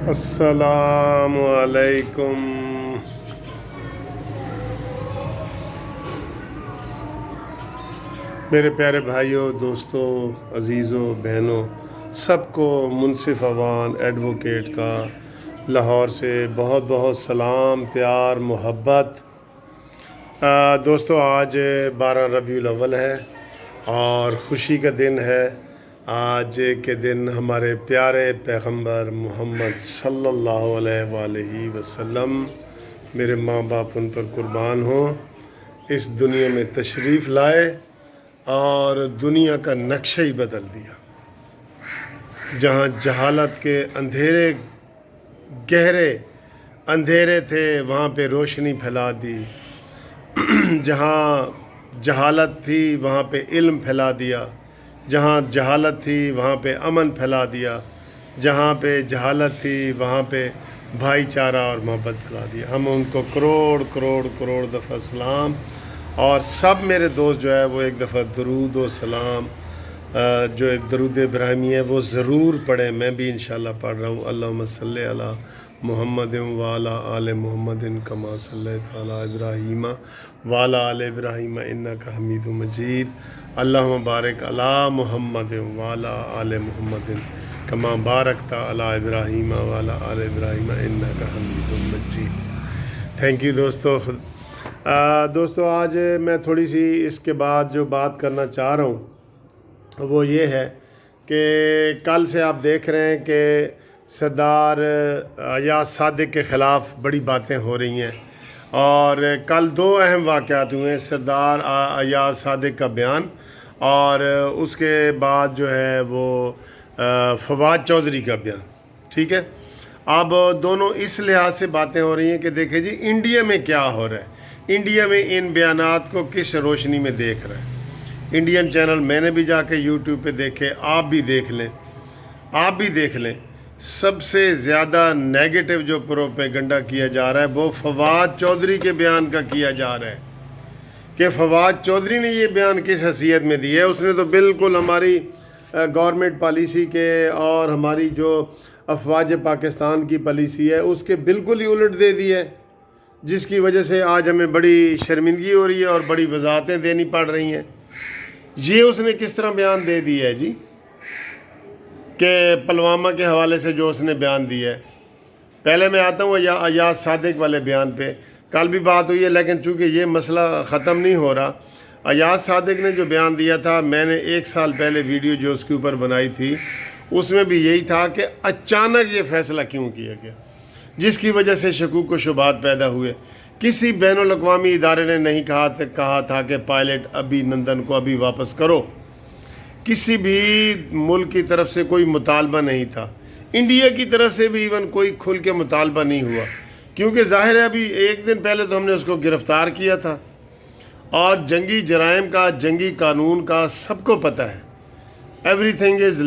السلام علیکم۔ میرے پیارے بھائیوں، دوستوں، عزیزوں، بہنوں، سب کو منصف اوان ایڈوکیٹ کا لاہور سے بہت بہت سلام، پیار، محبت۔ دوستوں، آج 12 ربیع الاول ہے اور خوشی کا دن ہے۔ آج کے دن ہمارے پیارے پیغمبر محمد صلی اللہ علیہ وآلہ وسلم، میرے ماں باپ ان پر قربان ہوں، اس دنیا میں تشریف لائے اور دنیا کا نقشہ ہی بدل دیا۔ جہاں جہالت کے اندھیرے، گہرے اندھیرے تھے، وہاں پہ روشنی پھیلا دی۔ جہاں جہالت تھی وہاں پہ علم پھیلا دیا، جہاں جہالت تھی وہاں پہ امن پھیلا دیا، جہاں پہ جہالت تھی وہاں پہ بھائی چارہ اور محبت پھیلا دیا۔ ہم ان کو کروڑ کروڑ کروڑ دفعہ سلام، اور سب میرے دوست جو ہے وہ ایک دفعہ درود و سلام، جو ایک درود ابراہیمی ہے وہ ضرور پڑھیں۔ میں بھی انشاءاللہ پڑھ رہا ہوں۔ اللہم صلی علی محمد وعلی آل محمد کما صلیت علی ابراہیم وعلی آل ابراہیم انک حمید مجید۔ اللہم بارک علی محمد وعلی آل محمد کما بارکت علی ابراہیم وعلی آل ابراہیم انک حمید مجید۔ تھینک یو دوستو۔ دوستو، آج میں تھوڑی سی اس کے بعد جو بات کرنا چاہ رہا ہوں وہ یہ ہے کہ کل سے آپ دیکھ رہے ہیں کہ سردار ایاز صادق کے خلاف بڑی باتیں ہو رہی ہیں، اور کل 2 اہم واقعات ہوئے ہیں: سردار ایاز صادق کا بیان اور اس کے بعد جو ہے وہ فواد چودھری کا بیان۔ ٹھیک ہے، اب دونوں اس لحاظ سے باتیں ہو رہی ہیں کہ دیکھیں جی انڈیا میں کیا ہو رہا ہے، انڈیا میں ان بیانات کو کس روشنی میں دیکھ رہا ہے۔ انڈین چینل میں نے بھی جا کے یوٹیوب پہ دیکھے، آپ بھی دیکھ لیں۔ سب سے زیادہ نیگیٹو جو پروپیگنڈا کیا جا رہا ہے وہ فواد چودھری کے بیان کا کیا جا رہا ہے کہ فواد چودھری نے یہ بیان کس حیثیت میں دی ہے۔ اس نے تو بالکل ہماری گورنمنٹ پالیسی کے اور ہماری جو افواج پاکستان کی پالیسی ہے اس کے بالکل ہی الٹ دے دی ہے، جس کی وجہ سے آج ہمیں بڑی شرمندگی ہو رہی ہے اور بڑی وضاحتیں دینی پڑ رہی ہیں۔ یہ اس نے کس طرح بیان دے دی ہے جی، کہ پلوامہ کے حوالے سے جو اس نے بیان دیا ہے۔ پہلے میں آتا ہوں ایاز صادق والے بیان پہ، کل بھی بات ہوئی ہے لیکن چونکہ یہ مسئلہ ختم نہیں ہو رہا۔ ایاز صادق نے جو بیان دیا تھا، میں نے 1 سال پہلے ویڈیو جو اس کے اوپر بنائی تھی اس میں بھی یہی تھا کہ اچانک یہ فیصلہ کیوں کیا گیا، جس کی وجہ سے شکوک و شبہات پیدا ہوئے۔ کسی بین الاقوامی ادارے نے نہیں کہا تھا کہ پائلٹ ابھی نندن کو ابھی واپس کرو۔ کسی بھی ملک کی طرف سے کوئی مطالبہ نہیں تھا، انڈیا کی طرف سے بھی ایون کوئی کھل کے مطالبہ نہیں ہوا، کیونکہ ظاہر ہے ابھی 1 دن پہلے تو ہم نے اس کو گرفتار کیا تھا، اور جنگی جرائم کا، جنگی قانون کا سب کو پتہ ہے۔ Everything is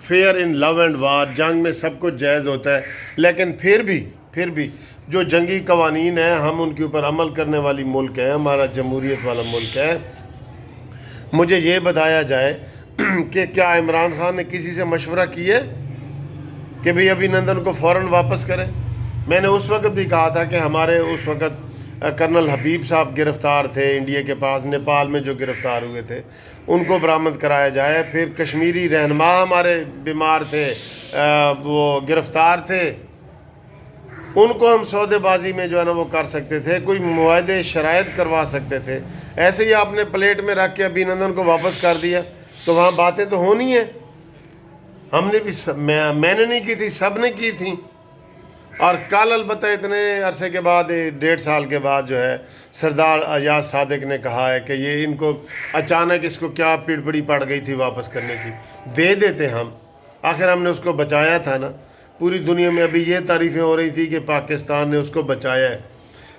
fair in love and war, جنگ میں سب کچھ جائز ہوتا ہے، لیکن پھر بھی جو جنگی قوانین ہیں ہم ان کے اوپر عمل کرنے والی ملک ہے، ہمارا جمہوریت والا ملک ہے۔ مجھے یہ بتایا جائے کہ کیا عمران خان نے کسی سے مشورہ کیا کہ بھئی ابھی نندن کو فوراً واپس کریں؟ میں نے اس وقت بھی کہا تھا کہ ہمارے اس وقت کرنل حبیب صاحب گرفتار تھے انڈیا کے پاس، نیپال میں جو گرفتار ہوئے تھے، ان کو برآمد کرایا جائے۔ پھر کشمیری رہنما ہمارے بیمار تھے، وہ گرفتار تھے، ان کو ہم سودے بازی میں جو ہے نا وہ کر سکتے تھے، کوئی معاہدے شرائط کروا سکتے تھے۔ ایسے ہی آپ نے پلیٹ میں رکھ کے ابھی نندن کو واپس کر دیا تو وہاں باتیں تو ہونی ہیں۔ ہم نے بھی میں نے نہیں کی تھی، سب نے کی تھیں، اور کل البتہ اتنے عرصے کے بعد 1.5 سال کے بعد جو ہے سردار ایاز صادق نے کہا ہے کہ یہ ان کو اچانک اس کو کیا پڑی پڑ گئی تھی واپس کرنے کی، دے دیتے ہم، آخر ہم نے اس کو بچایا تھا نا۔ پوری دنیا میں ابھی یہ تعریفیں ہو رہی تھی کہ پاکستان نے اس کو بچایا ہے،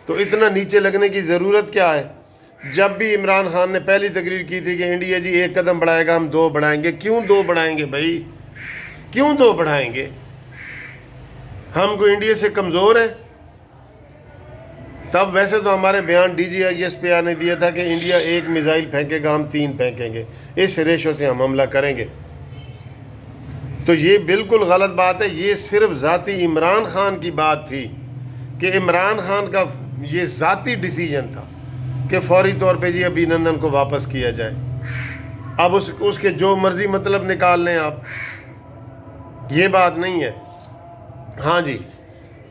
تو اتنا نیچے لگنے کی ضرورت کیا ہے؟ جب بھی عمران خان نے پہلی تقریر کی تھی کہ انڈیا جی 1 قدم بڑھائے گا ہم 2 بڑھائیں گے۔ کیوں 2 بڑھائیں گے بھائی؟ کیوں 2 بڑھائیں گے؟ ہم کو انڈیا سے کمزور ہیں؟ تب ویسے تو ہمارے بیان DGISP نے دیا تھا کہ انڈیا 1 میزائل پھینکے گا ہم 3 پھینکیں گے، اس ریشو سے ہم حملہ کریں گے۔ تو یہ بالکل غلط بات ہے. یہ صرف ذاتی عمران خان کی بات تھی کہ عمران خان کا یہ ذاتی ڈیسیجن تھا کہ فوری طور پہ جی ابھی نندن کو واپس کیا جائے. اب اس کے جو مرضی مطلب نکال لیں آپ, یہ بات نہیں ہے. ہاں جی,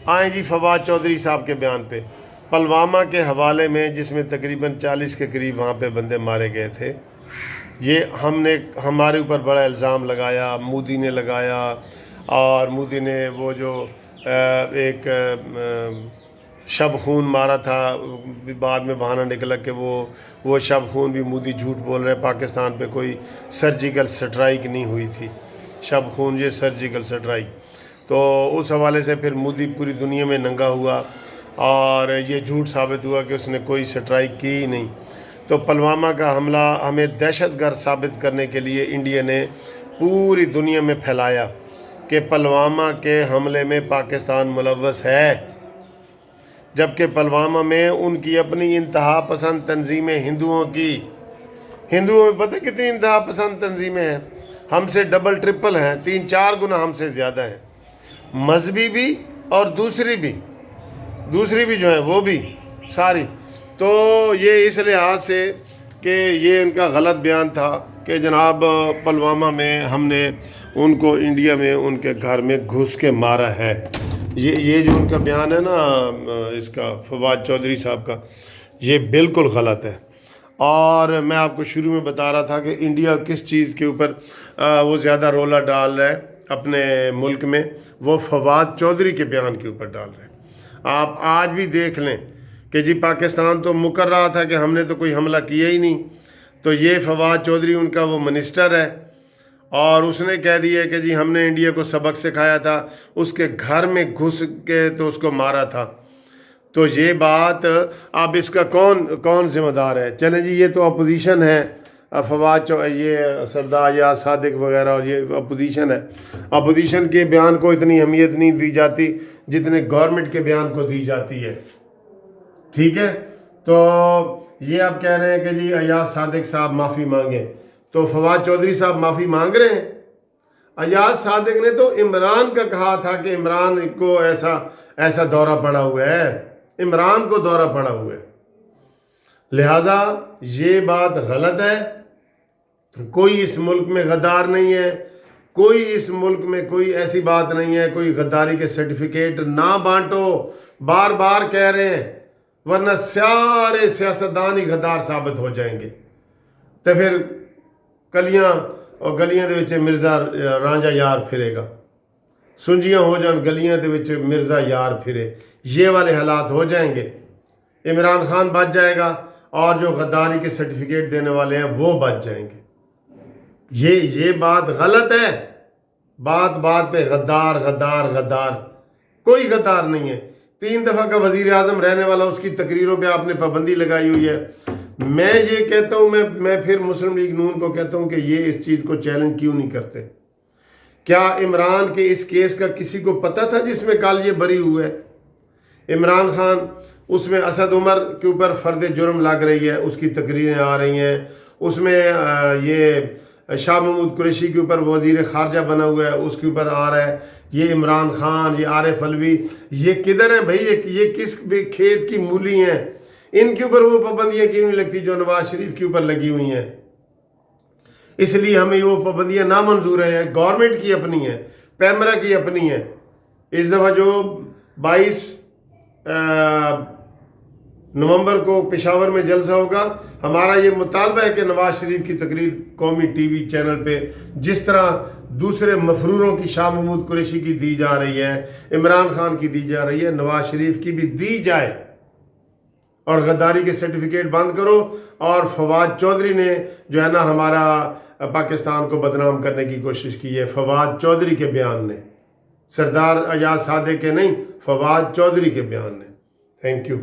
آئیں جی فواد چودھری صاحب کے بیان پہ. پلوامہ کے حوالے میں, جس میں تقریباً 40 کے قریب وہاں پہ بندے مارے گئے تھے, یہ ہمارے اوپر بڑا الزام لگایا, مودی نے لگایا, اور مودی نے وہ جو ایک شب خون مارا تھا, بعد میں بہانہ نکلا کہ وہ شب خون بھی مودی جھوٹ بول رہے, پاکستان پہ کوئی سرجیکل سٹرائک نہیں ہوئی تھی. شب خون یہ سرجیکل سٹرائک. تو اس حوالے سے پھر مودی پوری دنیا میں ننگا ہوا اور یہ جھوٹ ثابت ہوا کہ اس نے کوئی سٹرائک کی ہی نہیں. تو پلوامہ کا حملہ ہمیں دہشت گرد ثابت کرنے کے لیے انڈیا نے پوری دنیا میں پھیلایا کہ پلوامہ کے حملے میں پاکستان ملوث ہے, جبکہ پلوامہ میں ان کی اپنی انتہا پسند تنظیمیں ہندوؤں میں پتہ کتنی انتہا پسند تنظیمیں ہیں, ہم سے ڈبل ٹرپل ہیں, 3-4 گنا ہم سے زیادہ ہیں, مذہبی بھی اور دوسری بھی جو ہیں وہ بھی ساری. تو یہ اس لحاظ سے کہ یہ ان کا غلط بیان تھا کہ جناب پلوامہ میں ہم نے ان کو انڈیا میں ان کے گھر میں گھس کے مارا ہے. یہ جو ان کا بیان ہے نا اس کا فواد چودھری صاحب کا, یہ بالکل غلط ہے. اور میں آپ کو شروع میں بتا رہا تھا کہ انڈیا کس چیز کے اوپر وہ زیادہ رولا ڈال رہا ہے اپنے ملک میں, وہ فواد چودھری کے بیان کے اوپر ڈال رہے ہیں. آپ آج بھی دیکھ لیں کہ جی پاکستان تو مکر رہا تھا کہ ہم نے تو کوئی حملہ کیا ہی نہیں, تو یہ فواد چودھری ان کا وہ منسٹر ہے, اور اس نے کہہ دیا کہ جی ہم نے انڈیا کو سبق سکھایا تھا, اس کے گھر میں گھس کے تو اس کو مارا تھا. تو یہ بات اب اس کا کون ذمہ دار ہے؟ چلیں جی یہ تو اپوزیشن ہے, یہ سردار یا صادق وغیرہ, یہ اپوزیشن ہے. اپوزیشن کے بیان کو اتنی اہمیت نہیں دی جاتی جتنے گورنمنٹ کے بیان کو دی جاتی ہے. ٹھیک ہے, تو یہ آپ کہہ رہے ہیں کہ جی ایاز صادق صاحب معافی مانگیں, تو فواد چودھری صاحب معافی مانگ رہے ہیں. ایاز صادق نے تو عمران کا کہا تھا کہ عمران کو ایسا دورہ پڑا ہوا ہے, عمران کو دورہ پڑا ہوا ہے. لہٰذا یہ بات غلط ہے. کوئی اس ملک میں غدار نہیں ہے, کوئی اس ملک میں کوئی ایسی بات نہیں ہے, کوئی غداری کے سرٹیفکیٹ نہ بانٹو, بار بار کہہ رہے ہیں, ورنہ سارے سیاستدان ہی غدار ثابت ہو جائیں گے. تو پھر کلیاں اور گلیاں دے وچ مرزا رانجا یار پھرے گا, سنجیاں ہو جان گلیاں دے وچ مرزا یار پھرے, یہ والے حالات ہو جائیں گے. عمران خان بچ جائے گا اور جو غداری کے سرٹیفکیٹ دینے والے ہیں وہ بچ جائیں گے. یہ بات غلط ہے. بات پہ غدار, کوئی غدار نہیں ہے. 3 دفعہ کا وزیر اعظم رہنے والا, اس کی تقریروں پہ آپ نے پابندی لگائی ہوئی ہے. میں یہ کہتا ہوں, میں پھر مسلم لیگ نون کو کہتا ہوں کہ یہ اس چیز کو چیلنج کیوں نہیں کرتے. کیا عمران کے اس کیس کا کسی کو پتہ تھا جس میں کل یہ بری ہوئے ہے؟ عمران خان, اس میں اسد عمر کے اوپر فرد جرم لگ رہی ہے, اس کی تقریریں آ رہی ہیں. اس میں یہ شاہ محمود قریشی کے اوپر وزیر خارجہ بنا ہوا ہے, اس کے اوپر آ رہا ہے. یہ عمران خان, یہ عارف علوی, یہ کدھر ہیں بھائی؟ یہ کس کھیت کی مولی ہیں؟ ان کے اوپر وہ پابندیاں کیوں نہیں لگتی جو نواز شریف کے اوپر لگی ہوئی ہیں؟ اس لیے ہمیں وہ پابندیاں نامنظور ہیں. گورنمنٹ کی اپنی ہیں, پیمرا کی اپنی ہیں. اس دفعہ جو 22 نومبر کو پشاور میں جلسہ ہوگا, ہمارا یہ مطالبہ ہے کہ نواز شریف کی تقریر قومی ٹی وی چینل پہ جس طرح دوسرے مفروروں کی, شاہ محمود قریشی کی دی جا رہی ہے, عمران خان کی دی جا رہی ہے, نواز شریف کی بھی دی جائے. اور غداری کے سرٹیفکیٹ بند کرو. اور فواد چودھری نے جو ہے نا ہمارا پاکستان کو بدنام کرنے کی کوشش کی ہے, فواد چودھری کے بیان نے, سردار ایاز صادق کے نہیں, فواد چودھری کے بیان نے. Thank you.